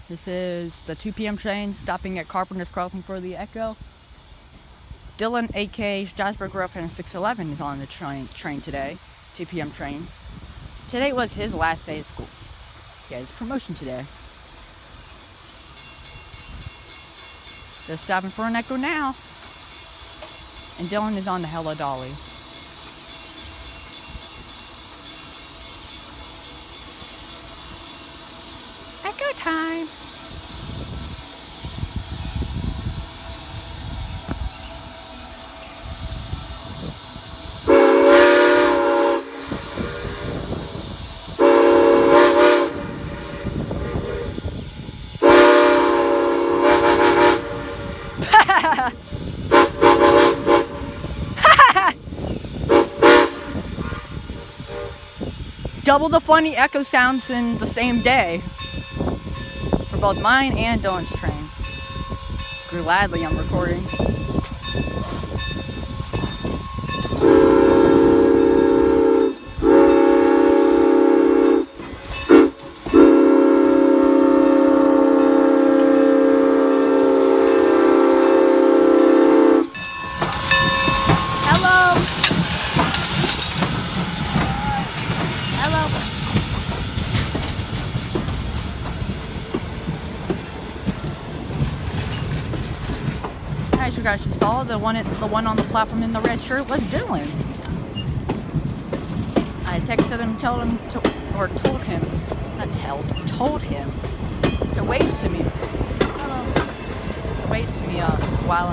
This is the 2 p.m. train stopping at Carpenter's Crossing for the Echo. Dylan, a.k.a. Strasburg Girlfriend 611, is on the train today. 2 p.m. train. Today was his last day of school. He had his promotion today. They're stopping for an Echo now. And Dylan is on the Hello Dolly. Echo time! Double the funny echo sounds in the same day for both mine and Dylan's train. Gladly I'm recording. Hello. As you guys just saw, the one on the platform in the red shirt was Dylan. I texted him, told him to wave to me. Hello. Wave to me while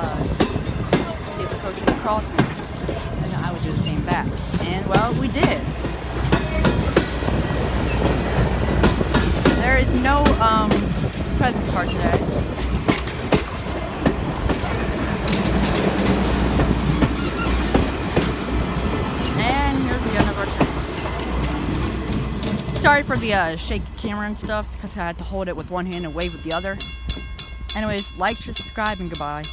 he's approaching the crossing, and I would do the same back. And well, we did. There is no presents card today. Sorry for the shaky camera and stuff, because I had to hold it with one hand and wave with the other. Anyways, like, subscribe, and goodbye.